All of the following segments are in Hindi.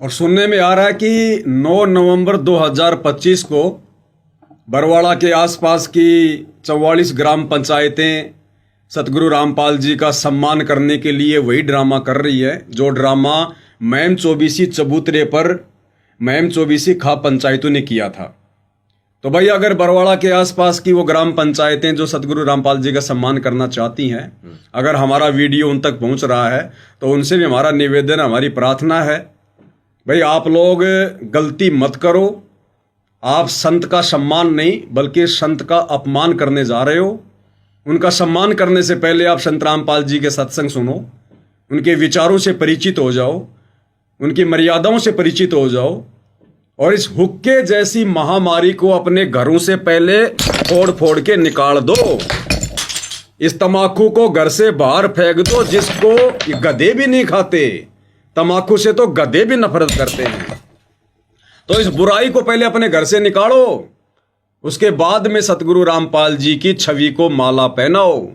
और सुनने में आ रहा है कि 9 नवंबर 2025 को बरवाड़ा के आसपास की 44 ग्राम पंचायतें सतगुरु रामपाल जी का सम्मान करने के लिए वही ड्रामा कर रही है जो ड्रामा मैम चौबीसी चबूतरे पर मैम चौबीसी खाप पंचायतों ने किया था। तो भाई अगर बरवाड़ा के आसपास की वो ग्राम पंचायतें जो सतगुरु रामपाल जी का सम्मान करना चाहती हैं, अगर हमारा वीडियो उन तक पहुंच रहा है तो उनसे भी हमारा निवेदन, हमारी प्रार्थना है, भाई आप लोग गलती मत करो। आप संत का सम्मान नहीं बल्कि संत का अपमान करने जा रहे हो। उनका सम्मान करने से पहले आप संत रामपाल जी के सत्संग सुनो, उनके विचारों से परिचित हो जाओ, उनकी मर्यादाओं से परिचित हो जाओ और इस हुक्के जैसी महामारी को अपने घरों से पहले फोड़ फोड़ के निकाल दो। इस तमाकू को घर से बाहर फेंक दो जिसको गधे भी नहीं खाते। तमाकू से तो गधे भी नफरत करते हैं। तो इस बुराई को पहले अपने घर से निकालो, उसके बाद में सतगुरु रामपाल जी की छवि को माला पहनाओ,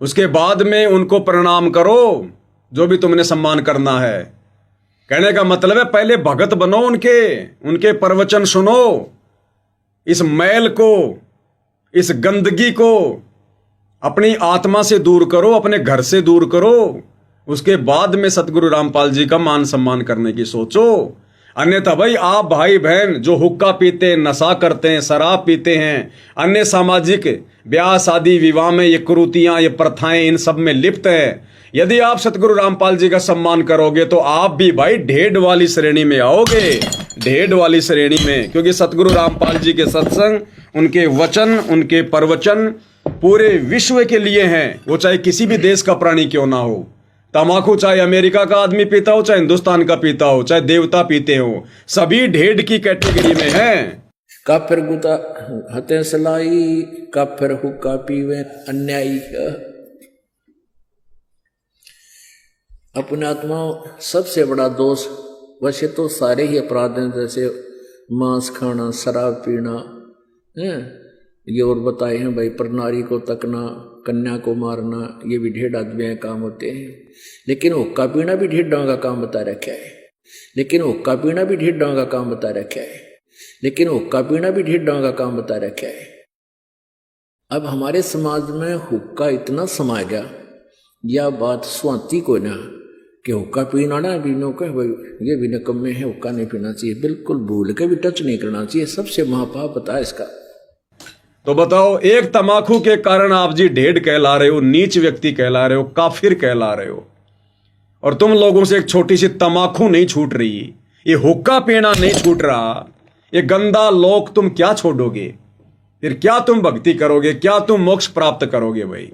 उसके बाद में उनको प्रणाम करो जो भी तुमने सम्मान करना है। कहने का मतलब है पहले भगत बनो, उनके प्रवचन सुनो, इस मैल को, इस गंदगी को अपनी आत्मा से दूर करो, अपने घर से दूर करो, उसके बाद में सतगुरु रामपाल जी का मान सम्मान करने की सोचो। अन्यथा भाई आप भाई बहन जो हुक्का पीते हैं, नशा करते हैं, शराब पीते हैं, अन्य सामाजिक ब्याह शादी विवाह में ये कुरीतियां, ये प्रथाएं, इन सब में लिप्त हैं, यदि आप सतगुरु रामपाल जी का सम्मान करोगे तो आप भी भाई ढेड वाली श्रेणी में आओगे, ढेड वाली श्रेणी में। क्योंकि सतगुरु रामपाल जी के सत्संग, उनके वचन, उनके प्रवचन पूरे विश्व के लिए हैं, वो चाहे किसी भी देश का प्राणी क्यों ना हो। तमाकू चाहे अमेरिका का आदमी पीता हो, चाहे हिंदुस्तान का पीता हो, चाहे देवता पीते हो, सभी ढेड की कैटेगरी में हैं। काफिर गुता हते सलाई, काफिर हुक्का पीवे अन्यायी। अपने आत्मा सबसे बड़ा दोष, वैसे तो सारे ही अपराध हैं, जैसे मांस खाना, शराब पीना है, ये और बताए हैं भाई, पर नारी को तकना, कन्या को मारना, ये भी ढेड आदमी के काम होते हैं। लेकिन हुक्का पीना भी ढेडों का काम बता रखा है, लेकिन हुक्का पीना भी ढेडों का काम बता रखा है, लेकिन हुक्का पीना भी ढेडों का काम बता रखा है। अब हमारे समाज में हुक्का इतना समा गया, यह बात स्वाति को ना कि हुक्का पीना ना पीनो का भाई ये भी निकम्मे है, हुक्का नहीं पीना चाहिए, बिल्कुल भूल के भी टच नहीं करना चाहिए, सबसे महापाप बता इसका। तो बताओ, एक तमाकू के कारण आप जी ढेड कहला रहे हो, नीच व्यक्ति कहला रहे हो, काफिर कहला रहे हो, और तुम लोगों से एक छोटी सी तमाकू नहीं छूट रही, ये हुक्का पीना नहीं छूट रहा, ये गंदा लोक तुम क्या छोड़ोगे? फिर क्या तुम भक्ति करोगे? क्या तुम मोक्ष प्राप्त करोगे भाई?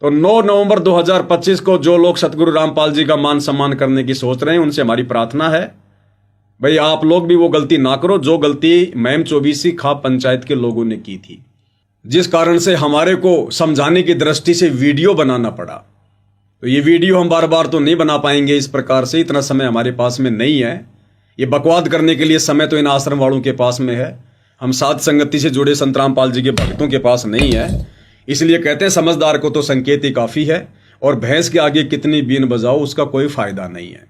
तो 9 नवंबर 2025 को जो लोग सतगुरु रामपाल जी का मान सम्मान करने की सोच रहे हैं, उनसे हमारी प्रार्थना है भाई आप लोग भी वो गलती ना करो जो गलती मैम चौबीसी खाप पंचायत के लोगों ने की थी, जिस कारण से हमारे को समझाने की दृष्टि से वीडियो बनाना पड़ा। तो ये वीडियो हम बार बार तो नहीं बना पाएंगे इस प्रकार से, इतना समय हमारे पास में नहीं है। ये बकवाद करने के लिए समय तो इन आश्रम वालों के पास में है, हम साध संगति से जुड़े संत रामपाल जी के भक्तों के पास नहीं है। इसलिए कहते हैं समझदार को तो संकेत ही काफ़ी है, और भैंस के आगे कितनी बीन बजाओ उसका कोई फायदा नहीं है।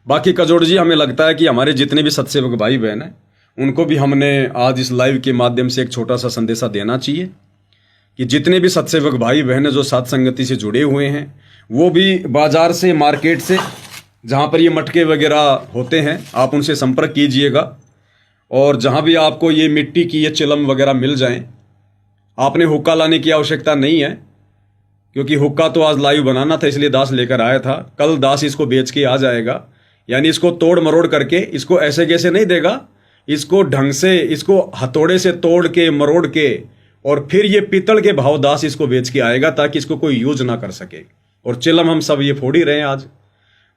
बाकी कजोड़ जी, हमें लगता है कि हमारे जितने भी सत्सेवक भाई बहन हैं उनको भी हमने आज इस लाइव के माध्यम से एक छोटा सा संदेशा देना चाहिए कि जितने भी सत्सेवक भाई बहन हैं जो साध संगति से जुड़े हुए हैं, वो भी बाजार से, मार्केट से, जहाँ पर ये मटके वगैरह होते हैं, आप उनसे संपर्क कीजिएगा। और जहाँ भी आपको ये मिट्टी की ये चिलम वगैरह मिल जाएं, आपने हुक्का लाने की आवश्यकता नहीं है, क्योंकि हुक्का तो आज लाइव बनाना था इसलिए दास लेकर आया था, कल दास इसको बेच के आ जाएगा। यानी इसको तोड़ मरोड़ करके, इसको ऐसे कैसे नहीं देगा, इसको ढंग से, इसको हथौड़े से तोड़ के मरोड़ के, और फिर ये पीतल के भाव दास इसको बेच के आएगा ताकि इसको कोई यूज ना कर सके। और चिलम हम सब ये फोड़ ही रहे हैं आज।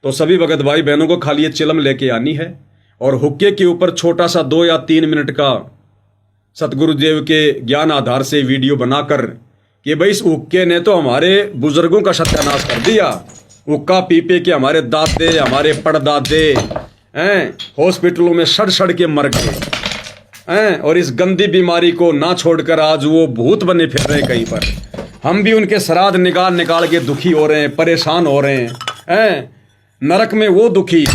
तो सभी भगत भाई बहनों को खाली ये चिलम लेके आनी है, और हुक्के के ऊपर छोटा सा 2 या 3 मिनट का सतगुरुदेव के ज्ञान आधार से वीडियो बनाकर कि भाई इस हुक्के ने तो हमारे बुजुर्गों का सत्यानाश कर दिया, हुक्का पी के हमारे दादे, हमारे पड़दादे हैं हॉस्पिटलों में सड़ सड़ के मर गए हैं, और इस गंदी बीमारी को ना छोड़कर आज वो भूत बने फिर रहे कहीं पर। हम भी उनके श्राद्ध निकाल निकाल के दुखी हो रहे हैं, परेशान हो रहे हैं। नरक में वो दुखी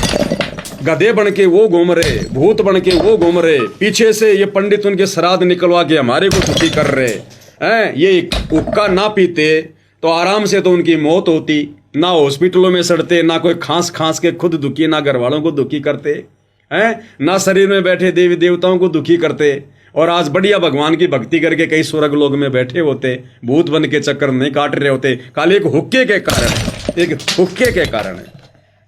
गधे बन के वो घूम रहे, भूत बन के वो घूम रहे, पीछे से ये पंडित उनके श्राद्ध निकलवा के हमारे को दुखी कर रहे हैं। ये हुक्का ना पीते तो आराम से तो उनकी मौत होती, ना हॉस्पिटलों में सड़ते, ना कोई खांस खांस के खुद दुखी, ना घर वालों को दुखी करते हैं, ना शरीर में बैठे देवी देवताओं को दुखी करते, और आज बढ़िया भगवान की भक्ति करके कई स्वर्ग लोग में बैठे होते, भूत बन के चक्कर नहीं काट रहे होते, खाली एक हुक्के के कारण, एक हुक्के के कारण है।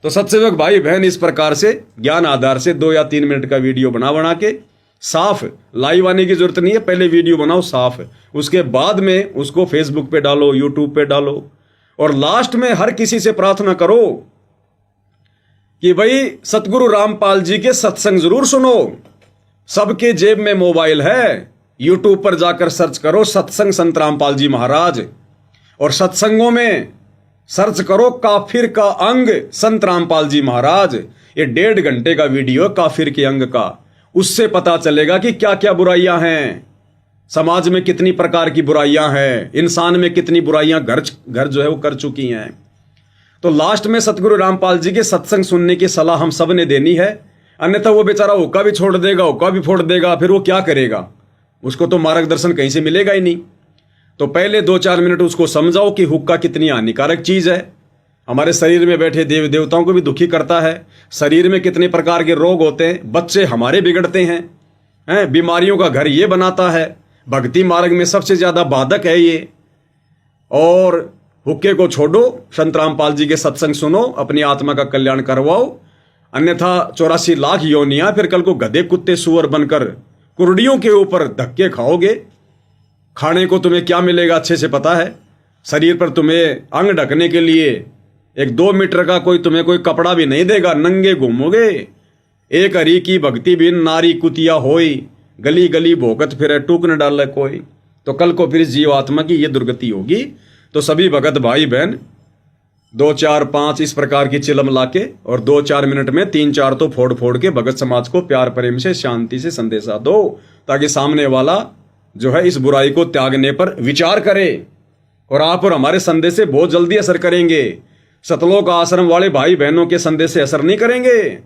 तो सत्सेवक भाई बहन, इस प्रकार से ज्ञान आधार से 2 या 3 मिनट का वीडियो बना के साफ, लाइव आने की जरूरत नहीं है, पहले वीडियो बनाओ साफ, उसके बाद में उसको फेसबुक पे डालो, यूट्यूब पे डालो, और लास्ट में हर किसी से प्रार्थना करो कि भाई सतगुरु रामपाल जी के सत्संग जरूर सुनो। सबके जेब में मोबाइल है, यूट्यूब पर जाकर सर्च करो सत्संग संत रामपाल जी महाराज, और सत्संगों में सर्च करो काफिर का अंग संत रामपाल जी महाराज। ये 1.5 घंटे का वीडियो काफिर के अंग का, उससे पता चलेगा कि क्या क्या बुराइयां हैं समाज में, कितनी प्रकार की बुराइयां हैं, इंसान में कितनी बुराइयां घर जो है वो कर चुकी हैं। तो लास्ट में सतगुरु रामपाल जी के सत्संग सुनने की सलाह हम सब ने देनी है, अन्यथा वो बेचारा हुक्का भी छोड़ देगा, हुक्का भी फोड़ देगा, फिर वो क्या करेगा, उसको तो मार्गदर्शन कहीं से मिलेगा ही नहीं। तो पहले 2-4 मिनट उसको समझाओ कि हुक्का कितनी हानिकारक चीज है, हमारे शरीर में बैठे देव देवताओं को भी दुखी करता है, शरीर में कितने प्रकार के रोग होते हैं, बच्चे हमारे बिगड़ते हैं, बीमारियों का घर ये बनाता है, भक्ति मार्ग में सबसे ज्यादा बाधक है ये। और हुक्के को छोड़ो, संत रामपाल जी के सत्संग सुनो, अपनी आत्मा का कल्याण करवाओ, अन्यथा 84 लाख योनियां फिर कल को गधे कुत्ते सुअर बनकर कुर्डियों के ऊपर धक्के खाओगे। खाने को तुम्हें क्या मिलेगा अच्छे से पता है, शरीर पर तुम्हें अंग ढकने के लिए 1-2 मीटर का तुम्हें कोई कपड़ा भी नहीं देगा, नंगे घूमोगे। एक हरि की भक्ति बिन नारी कुतिया होई, गली गली भोगत फिरे टूक न डाले कोई। तो कल को फिर जीव आत्मा की ये दुर्गति होगी। तो सभी भगत भाई बहन 2, 4, 5 इस प्रकार की चिलम लाके और 2-4 मिनट में 3-4 तो फोड़ फोड़ के भगत समाज को प्यार प्रेम से शांति से संदेशा दो, ताकि सामने वाला जो है इस बुराई को त्यागने पर विचार करे, और आप और हमारे संदेश से बहुत जल्दी असर करेंगे। सतलोक आश्रम वाले भाई बहनों के संदेश से असर नहीं करेंगे,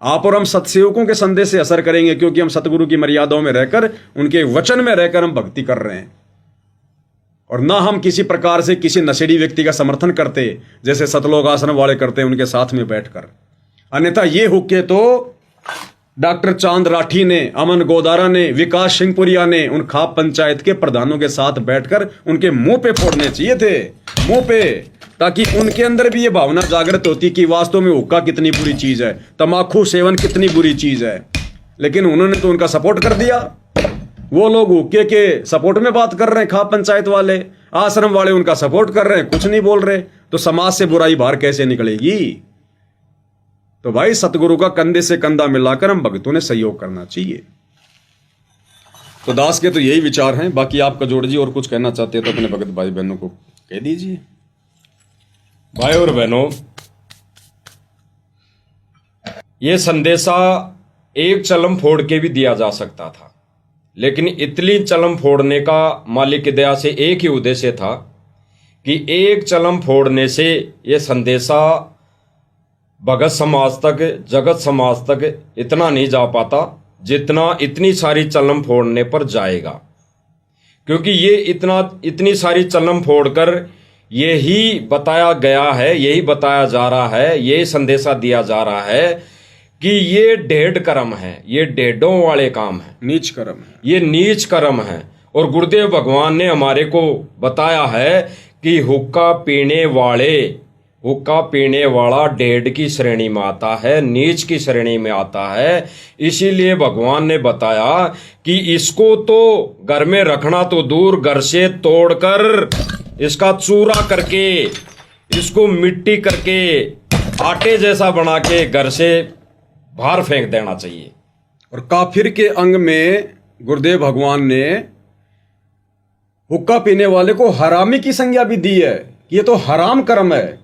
आप और हम सत्सेवकों के संदेश से असर करेंगे, क्योंकि हम सतगुरु की मर्यादाओं में रहकर, उनके वचन में रहकर हम भक्ति कर रहे हैं, और ना हम किसी प्रकार से किसी नशेड़ी व्यक्ति का समर्थन करते जैसे सतलोक आश्रम वाले करते हैं उनके साथ में बैठकर। अन्यथा ये हुक्के तो डॉक्टर चांद राठी ने, अमन गोदारा ने, विकास सिंहपुरिया ने उन खाप पंचायत के प्रधानों के साथ बैठकर उनके मुंह पे फोड़ने चाहिए थे, मुंह पे, ताकि उनके अंदर भी ये भावना जागृत होती कि वास्तव में हुक्का कितनी बुरी चीज है, तंबाकू सेवन कितनी बुरी चीज है। लेकिन उन्होंने तो उनका सपोर्ट कर दिया। वो लोग हुक्के के सपोर्ट में बात कर रहे हैं, खाप पंचायत वाले, आश्रम वाले उनका सपोर्ट कर रहे हैं, कुछ नहीं बोल रहे। तो समाज से बुराई बाहर कैसे निकलेगी? तो भाई सतगुरु का कंधे से कंधा मिलाकर हम भक्तों ने सहयोग करना चाहिए। तो दास के तो यही विचार हैं। बाकी आप कजोड़ जी और कुछ कहना चाहते हैं तो अपने भगत भाई बहनों को कह दीजिए। भाई और बहनों, ये संदेशा एक चलम फोड़ के भी दिया जा सकता था, लेकिन इतनी चलम फोड़ने का मालिक की दया से एक ही उद्देश्य था कि एक चलम फोड़ने से ये संदेशा भगत समाज तक, जगत समाज तक इतना नहीं जा पाता जितना इतनी सारी चलम फोड़ने पर जाएगा। क्योंकि ये इतनी सारी चलम फोड़कर यही बताया गया है, यही बताया जा रहा है, यही संदेशा दिया जा रहा है कि ये ढेड कर्म है, ये ढेडों वाले काम है, नीच कर्म है, ये नीच कर्म है। और गुरुदेव भगवान ने हमारे को बताया है कि हुक्का पीने वाला ढेड की श्रेणी में आता है, नीच की श्रेणी में आता है। इसीलिए भगवान ने बताया कि इसको तो घर में रखना तो दूर, घर से तोड़कर इसका चूरा करके, इसको मिट्टी करके, आटे जैसा बना के घर से बाहर फेंक देना चाहिए। और काफिर के अंग में गुरुदेव भगवान ने हुक्का पीने वाले को हरामी की संज्ञा भी दी है, ये तो हराम कर्म है।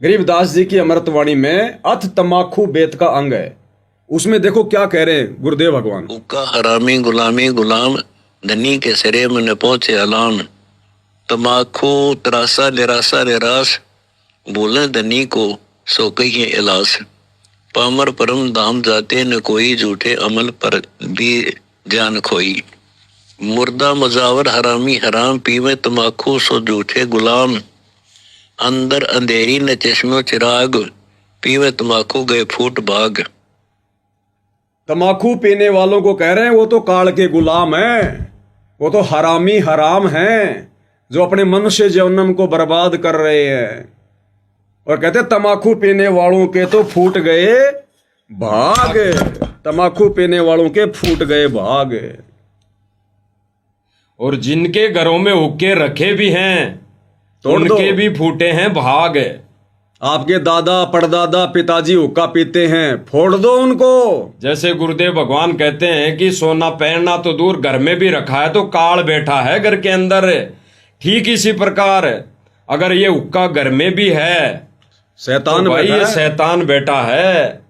गरीबदास जी की अमृतवाणी में अथ तमाखू बेत का अंग है, उसमें देखो क्या कह रहे हैं गुरुदेव भगवान। हुक्का हरामी गुलामी गुलाम, धनी के सिरे में न पहुंचे अलाम। तमाखू त्रासा निरासा निराश, बोले धनी को सो कहिए इलास। पामर परम धाम जाते न कोई, झूठे अमल पर भी जान खोई। मुर्दा मजावर हरामी हराम, पीवे तमाकू सो झूठे गुलाम। अंदर अंधेरी न चश्मो चिराग, पीवे तमाकू गए फूट भाग। तमाकू पीने वालों को कह रहे हैं वो तो काल के गुलाम हैं, वो तो हरामी हराम हैं जो अपने मनुष्य जीवनम को बर्बाद कर रहे हैं। और कहते तमाकू पीने वालों के तो फूट गए भाग, तमाकू पीने वालों के फूट गए भाग। और जिनके घरों में हुक्के रखे भी हैं तोड़ दो। उनके भी फूटे हैं भाग। आपके दादा परदादा पिताजी हुक्का पीते हैं, फोड़ दो उनको। जैसे गुरुदेव भगवान कहते हैं कि सोना पहनना तो दूर, घर में भी रखा है तो काल बैठा है घर के अंदर। ठीक इसी प्रकार अगर ये हुक्का घर में भी है शैतान तो भाई बैठा ये है। शैतान बैठा है,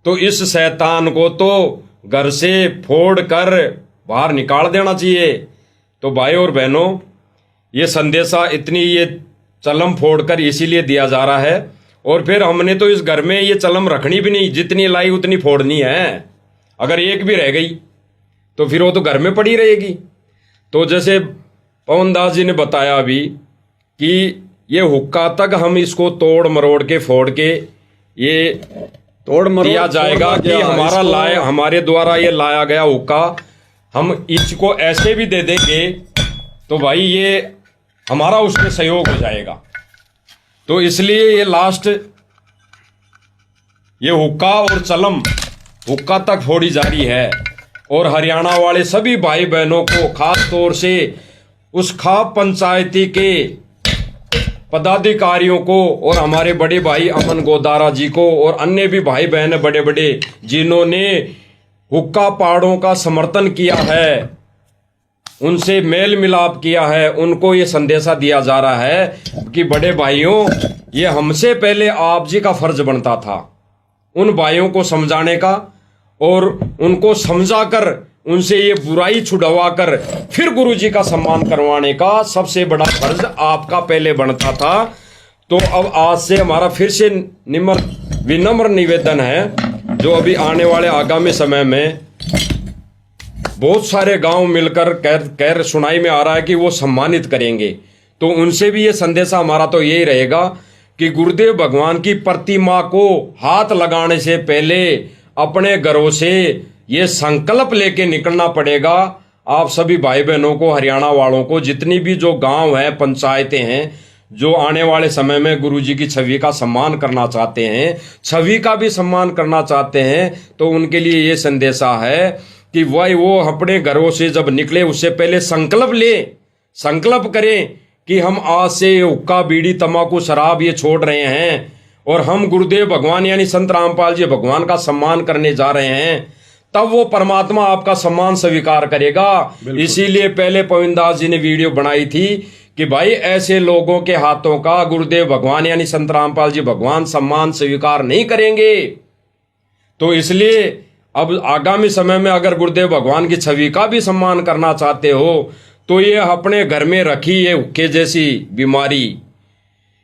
तो इस शैतान को तो घर से फोड़ कर बाहर निकाल देना चाहिए। तो भाई और बहनों, ये संदेशा इतनी ये चलम फोड़कर इसीलिए दिया जा रहा है। और फिर हमने तो इस घर में ये चलम रखनी भी नहीं, जितनी लाई उतनी फोड़नी है। अगर एक भी रह गई तो फिर वो तो घर में पड़ी रहेगी। तो जैसे पवन दास जी ने बताया अभी कि ये हुक्का तक हम इसको तोड़ मरोड़ के फोड़ के ये तोड़ मरोड़ दिया जाएगा फोड़ना कि क्या, हमारा इसको- लाया हमारे द्वारा ये लाया गया हुक्का हम इसको ऐसे भी दे देंगे तो भाई ये हमारा उसमें सहयोग हो जाएगा। तो इसलिए ये लास्ट ये हुक्का और चलम हुक्का तक फोड़ी जा रही है। और हरियाणा वाले सभी भाई बहनों को, खास तौर से उस खाप पंचायती के पदाधिकारियों को और हमारे बड़े भाई अमन गोदारा जी को और अन्य भी भाई बहन बड़े बड़े जिन्होंने हुक्का पाड़ों का समर्थन किया है, उनसे मेल मिलाप किया है, उनको ये संदेशा दिया जा रहा है कि बड़े भाइयों, ये हमसे पहले आप जी का फर्ज बनता था उन भाइयों को समझाने का और उनको समझाकर उनसे ये बुराई छुड़वा कर फिर गुरु जी का सम्मान करवाने का सबसे बड़ा फर्ज आपका पहले बनता था। तो अब आज से हमारा फिर से विनम्र निवेदन है, जो अभी आने वाले आगामी समय में बहुत सारे गांव मिलकर कह सुनाई में आ रहा है कि वो सम्मानित करेंगे, तो उनसे भी ये संदेशा हमारा तो यही रहेगा कि गुरुदेव भगवान की प्रतिमा को हाथ लगाने से पहले अपने घरों से ये संकल्प लेके निकलना पड़ेगा। आप सभी भाई बहनों को, हरियाणा वालों को, जितनी भी जो गांव हैं, पंचायतें हैं, जो आने वाले समय में गुरु जी की छवि का सम्मान करना चाहते हैं, छवि का भी सम्मान करना चाहते हैं, तो उनके लिए ये संदेशा है कि भाई वो अपने घरों से जब निकले उससे पहले संकल्प ले, संकल्प करें कि हम आज से हुक्का बीड़ी तंबाकू शराब ये छोड़ रहे हैं और हम गुरुदेव भगवान यानी संत रामपाल जी भगवान का सम्मान करने जा रहे हैं। तब वो परमात्मा आपका सम्मान स्वीकार करेगा। इसीलिए पहले पविंदास जी ने वीडियो बनाई थी कि भाई ऐसे लोगों के हाथों का गुरुदेव भगवान यानी संत रामपाल जी भगवान सम्मान स्वीकार नहीं करेंगे। तो इसलिए अब आगामी समय में अगर गुरुदेव भगवान की छवि का भी सम्मान करना चाहते हो तो ये अपने घर में रखी ये हुक्के जैसी बीमारी,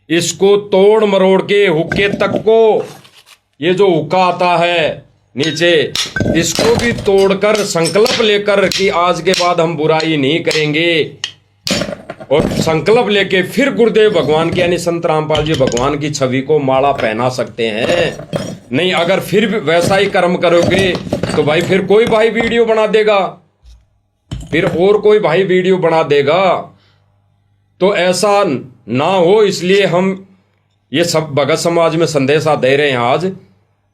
इसको तोड़ मरोड़ के हुक्के तक को, ये जो हुक्का आता है नीचे, इसको भी तोड़कर संकल्प लेकर कि आज के बाद हम बुराई नहीं करेंगे और संकल्प लेके फिर गुरुदेव भगवान की यानी संत रामपाल जी भगवान की छवि को माला पहना सकते हैं। नहीं अगर फिर भी वैसा ही कर्म करोगे तो भाई फिर कोई भाई वीडियो बना देगा, फिर और कोई भाई वीडियो बना देगा। तो ऐसा ना हो, इसलिए हम ये सब भगत समाज में संदेशा दे रहे हैं आज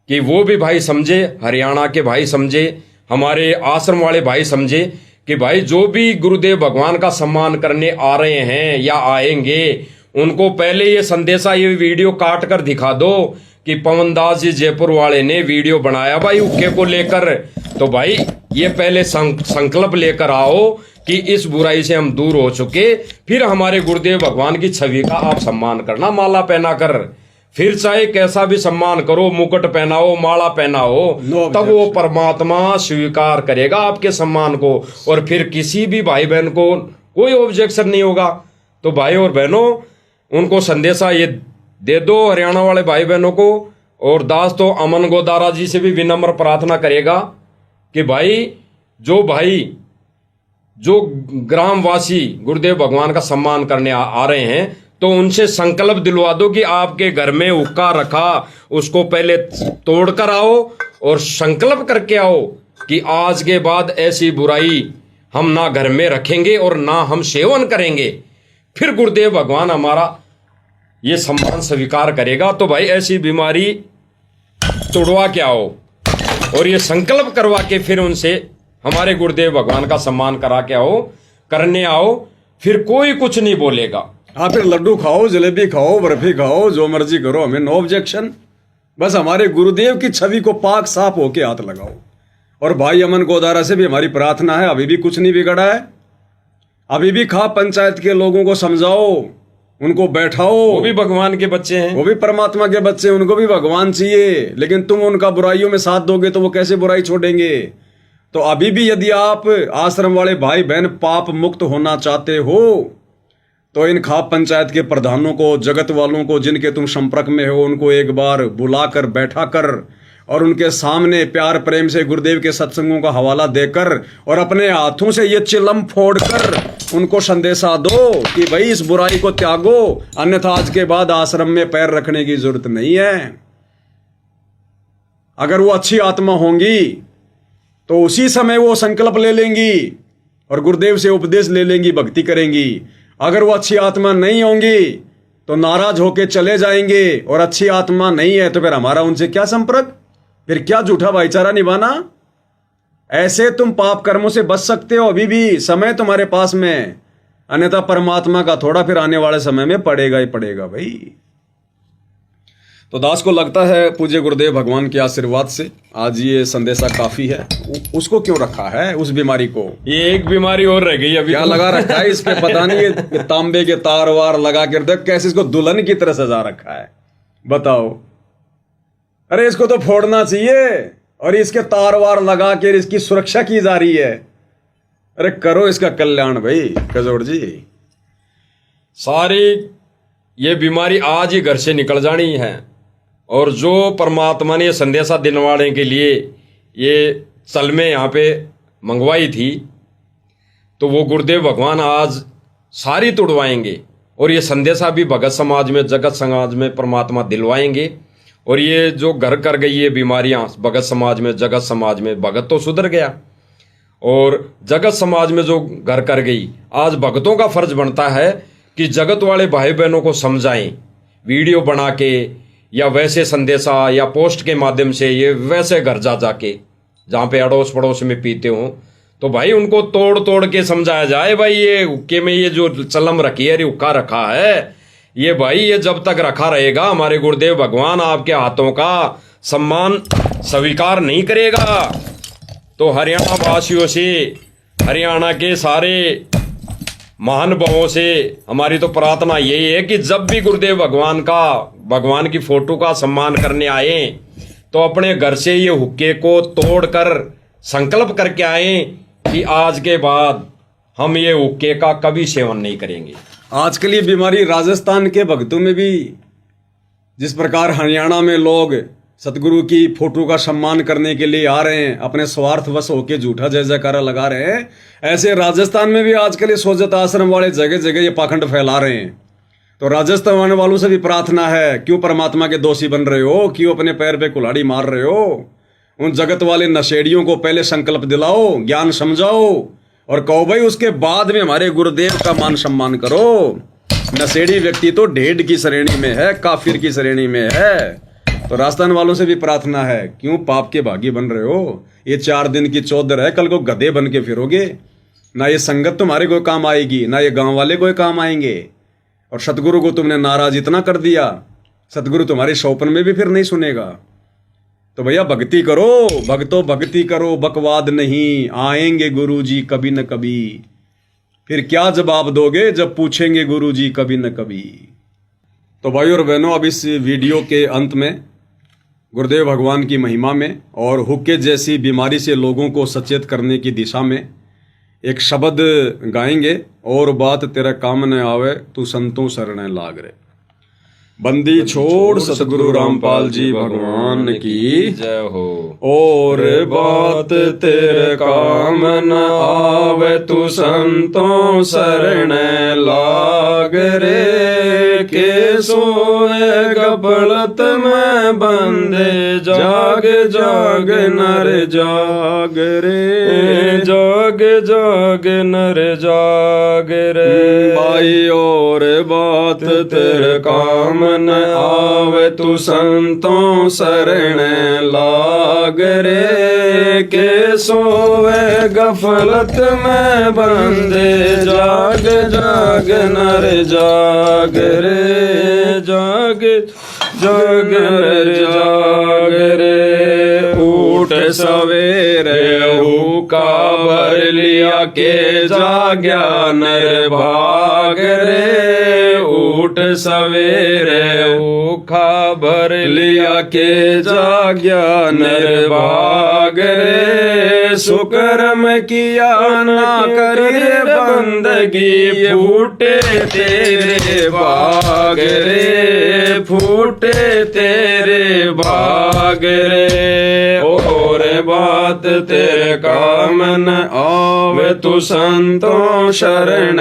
कि वो भी भाई समझे, हरियाणा के भाई समझे, हमारे आश्रम वाले भाई समझे कि भाई जो भी गुरुदेव भगवान का सम्मान करने आ रहे हैं या आएंगे, उनको पहले ये संदेशा, ये वीडियो काट कर दिखा दो कि पवन दास जी जयपुर वाले ने वीडियो बनाया भाई हुक्के को लेकर। तो भाई ये पहले संकल्प लेकर आओ कि इस बुराई से हम दूर हो चुके, फिर हमारे गुरुदेव भगवान की छवि का आप सम्मान करना माला पहना कर। फिर चाहे कैसा भी सम्मान करो, मुकुट पहनाओ, माला पहनाओ, तब वो परमात्मा स्वीकार करेगा आपके सम्मान को और फिर किसी भी भाई बहन को कोई ऑब्जेक्शन नहीं होगा। तो भाई और बहनों, उनको संदेशा ये दे दो हरियाणा वाले भाई बहनों को और दास तो अमन गोदारा जी से भी विनम्र प्रार्थना करेगा कि भाई जो ग्रामवासी गुरुदेव भगवान का सम्मान करने आ रहे हैं, तो उनसे संकल्प दिलवा दो कि आपके घर में हुक्का रखा उसको पहले तोड़कर आओ और संकल्प करके आओ कि आज के बाद ऐसी बुराई हम ना घर में रखेंगे और ना हम सेवन करेंगे। फिर गुरुदेव भगवान हमारा ये सम्मान स्वीकार करेगा। तो भाई ऐसी बीमारी तोड़वा के आओ और ये संकल्प करवा के फिर उनसे हमारे गुरुदेव भगवान का सम्मान करा के करने आओ, फिर कोई कुछ नहीं बोलेगा। हाँ, फिर लड्डू खाओ, जलेबी खाओ, बर्फी खाओ, जो मर्जी करो, हमें नो ऑब्जेक्शन। बस हमारे गुरुदेव की छवि को पाक साफ होके हाथ लगाओ। और भाई अमन गोदारा से भी हमारी प्रार्थना है, अभी भी कुछ नहीं बिगड़ा है, अभी भी खाप पंचायत के लोगों को समझाओ, उनको बैठाओ। वो भी भगवान के बच्चे हैं, वो भी परमात्मा के बच्चे, उनको भी भगवान चाहिए। लेकिन तुम उनका बुराइयों में साथ दोगे तो वो कैसे बुराई छोड़ेंगे। तो अभी भी यदि आप आश्रम वाले भाई बहन पाप मुक्त होना चाहते हो तो इन खाप पंचायत के प्रधानों को, जगत वालों को, जिनके तुम संपर्क में हो, उनको एक बार बुलाकर बैठा कर और उनके सामने प्यार प्रेम से गुरुदेव के सत्संगों का हवाला देकर और अपने हाथों से ये चिलम फोड़कर उनको संदेशा दो कि भाई इस बुराई को त्यागो, अन्यथा आज के बाद आश्रम में पैर रखने की जरूरत नहीं है। अगर वो अच्छी आत्मा होंगी तो उसी समय वो संकल्प ले लेंगी और गुरुदेव से उपदेश ले लेंगी, भक्ति करेंगी। अगर वो अच्छी आत्मा नहीं होंगी तो नाराज होके चले जाएंगे, और अच्छी आत्मा नहीं है तो फिर हमारा उनसे क्या संपर्क, फिर क्या झूठा भाईचारा निभाना। ऐसे तुम पाप कर्मों से बच सकते हो, अभी भी समय तुम्हारे पास में, अन्यथा परमात्मा का थोड़ा फिर आने वाले समय में पड़ेगा ही पड़ेगा भाई। तो दास को लगता है पूज्य गुरुदेव भगवान के आशीर्वाद से आज ये संदेशा काफी है। उसको क्यों रखा है उस बीमारी को? ये एक बीमारी और रह गई अभी। क्या लगा रखा है इस पे पता नहीं, ये तांबे के तार वार लगा कर देख कैसे इसको दुल्हन की तरह सजा रखा है, बताओ। अरे इसको तो फोड़ना चाहिए और इसके तार वार लगा कर इसकी सुरक्षा की जा रही है। अरे करो इसका कल्याण भाई कजोड़ जी। सारी ये बीमारी आज ही घर से निकल जानी है, और जो परमात्मा ने ये संदेशा दिलवाने के लिए ये चलमें यहाँ पे मंगवाई थी, तो वो गुरुदेव भगवान आज सारी तोड़वाएंगे और ये संदेशा भी भगत समाज में, जगत समाज में परमात्मा दिलवाएंगे। और ये जो घर कर गई ये बीमारियां भगत समाज में, जगत समाज में, भगत तो सुधर गया और जगत समाज में जो घर कर गई, आज भगतों का फर्ज बनता है कि जगत वाले भाई बहनों को समझाएं, वीडियो बना के या वैसे संदेशा या पोस्ट के माध्यम से, ये वैसे घर जा जाके जहाँ पे अड़ोस पड़ोस में पीते हो, तो भाई उनको तोड़ तोड़ के समझाया जाए। भाई ये हुक्के में ये जो चलम रखी है, हुक्का रखा है, ये भाई ये जब तक रखा रहेगा हमारे गुरुदेव भगवान आपके हाथों का सम्मान स्वीकार नहीं करेगा। तो हरियाणा वासियों से, हरियाणा के सारे महानुभावों से हमारी तो प्रार्थना यही है कि जब भी गुरुदेव भगवान की फोटो का सम्मान करने आए तो अपने घर से ये हुक्के को तोड़कर संकल्प करके आए कि आज के बाद हम ये हुक्के का कभी सेवन नहीं करेंगे। आजकल ये बीमारी राजस्थान के भक्तों में भी, जिस प्रकार हरियाणा में लोग सतगुरु की फोटो का सम्मान करने के लिए आ रहे हैं, अपने स्वार्थवश होकर झूठा जय जयकारा लगा रहे हैं, ऐसे राजस्थान में भी आजकल ये सोजत आश्रम वाले जगह जगह ये पाखंड फैला रहे हैं। तो राजस्थान वालों से भी प्रार्थना है, क्यों परमात्मा के दोषी बन रहे हो, क्यों अपने पैर पे कुल्हाड़ी मार रहे हो? उन जगत वाले नशेड़ियों को पहले संकल्प दिलाओ, ज्ञान समझाओ और कहो भाई उसके बाद में हमारे गुरुदेव का मान सम्मान करो। नशेड़ी व्यक्ति तो ढेड की श्रेणी में है, काफिर की श्रेणी में है। तो राजस्थान वालों से भी प्रार्थना है, क्यों पाप के भागी बन रहे हो? ये 4 दिन की चौधर है, कल को गधे बन के फिरोगे। ना ये संगत तुम्हारे कोई काम आएगी, ना ये गांव वाले कोई काम आएंगे। और सतगुरु को तुमने नाराज इतना कर दिया, सतगुरु तुम्हारे शौपन में भी फिर नहीं सुनेगा। तो भैया भक्ति करो, भक्तो भक्ति करो, बकवाद नहीं। आएंगे गुरु जी कभी न कभी, फिर क्या जवाब दोगे जब पूछेंगे गुरु जी कभी न कभी। तो भाई और बहनों, अब इस वीडियो के अंत में गुरुदेव भगवान की महिमा में और हुक्के जैसी बीमारी से लोगों को सचेत करने की दिशा में एक शब्द गाएंगे। और बात तेरा काम न आवे, तू संतों शरण लाग रे। बंदी छोड़ सतगुरु रामपाल जी भगवान की जय हो। और बात तेरे काम न आवे तू संतों शरण लाग रे के सोए गफलत में बंदे जाग जाग नर जाग रे जाग जाग नर जाग रे भाई और बात तेरे काम न आवे तू संतों शरण लाग रे के सोवे गफलत में बंदे जाग जाग नर जाग रे जाग जाग नर जाग रे उठ सवेरे हुक्का भर लिया के जाग्या नर भाग रे उठ सवेरे भूखा भर लिया के जाग्या नर भाग रे सुकर्म किया ना करे बंदगी फूटे तेरे भाग रे फूटे तेरे भाग रे और बात तेरे काम न आवे तू संतों शरण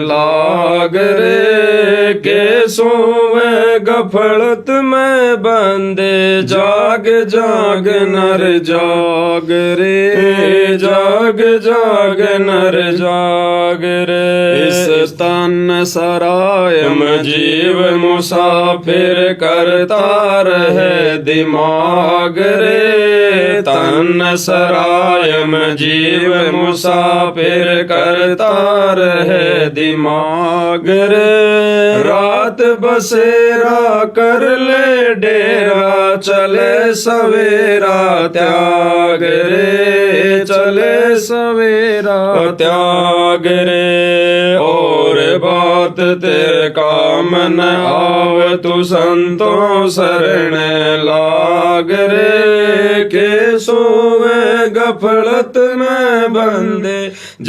लाग रे के सोवे गफलत में बंदे जाग जाग नर जाग रे जाग जाग नर जाग रे इस तन सराय में जीव मुसाफिर करता रहे दिमाग रे तन सराय में जीव मुसाफिर करता रहे दिमाग रे रात बसेरा कर ले डेरा चले सवेरा त्याग रे चले सवेरा त्याग रे और बात तेरे काम न आवे तू संतों शरण लाग रे के सोवे गफलत में बंदे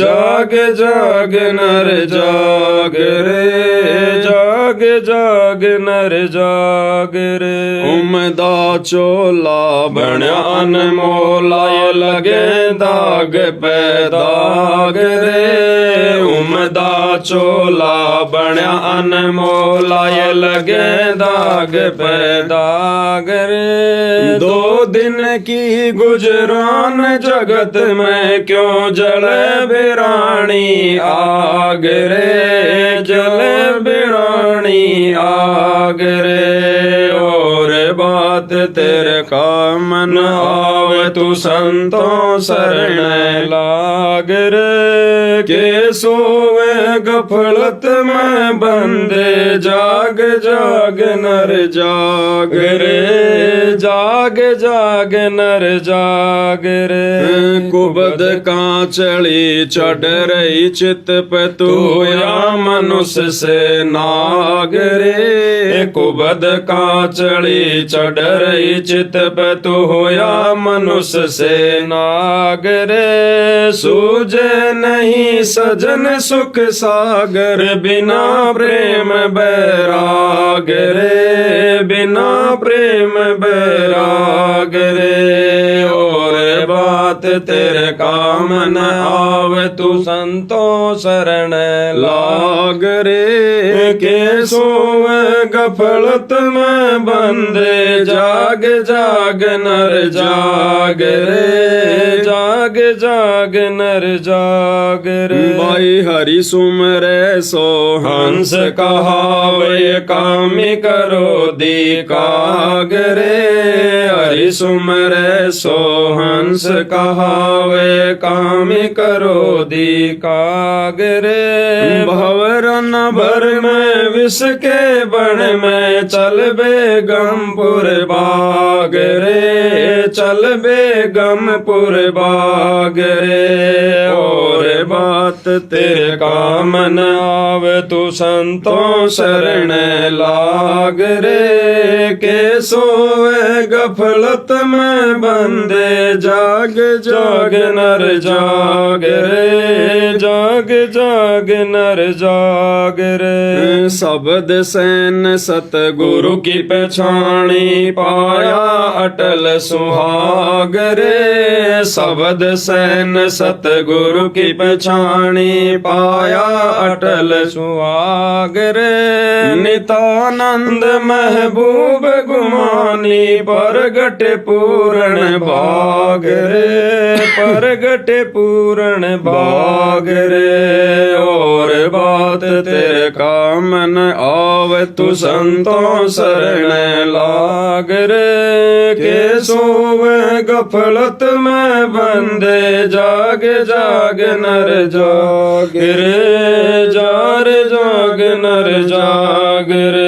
जाग जाग नर जाग रे जाग जाग नर जाग रे उमदा चोला बण्या अनमोला ये लगे दाग पे दाग रे उमदा चोला बण्या अनमोला ये लगे दाग पे दाग रे दो दिन की गुजरान जगत में क्यों जले बिरानी आग रे जले बिरानी आग रे और बात तेरे काम न आवे तू संतों शरण लाग रे के सोवे गफलत में बंदे जाग जाग नर जाग रे जाग जाग नर जाग रे कुबद कांचली चढ़ रही चित पे तू या मनुष्य से नाग रे कुबद कांचली चढ़ रही चित पे तू या मनुष्य से नाग रे सूझे नहीं सजन सुख सागर बिना प्रेम बैराग रे बिना प्रेम बैराग रे और बात तेरे काम न आवे तू संतों शरण लाग रे के सोवे गफलत में बंदे जाग जाग नर जाग रे जाग जाग नर जाग रे भाई हरि सुमरे सो हंस कहावे कामी करो दी काग रे हरि सुमरे सो हंस कहावे कामी करो दी काग रे भवरन भर में विष के बण में चल बेगमपुर बाग रे चल बेगमपुर बाग रे और बात बात तेरे का मन आवे तू संतों शरण लाग रे। के सोए गफलत में बंदे जाग जाग नर जाग रे। जाग जाग नर जाग रे। शब्द सैन सतगुरु की पहचानी पाया अटल सुहाग रे। शब्द सैन सतगुरु की पहचानी पाया अटल सुहाग रे। नितानंद महबूब गुमानी परगट पूर्ण भाग रे। परगट पूर्ण भाग रे। और बात तेरे का मन आवे तू संतों शरण लाग रे। के सोवे गफलत में बंदे जाग जाग नर जाग रे। जार जाग नर जाग रे।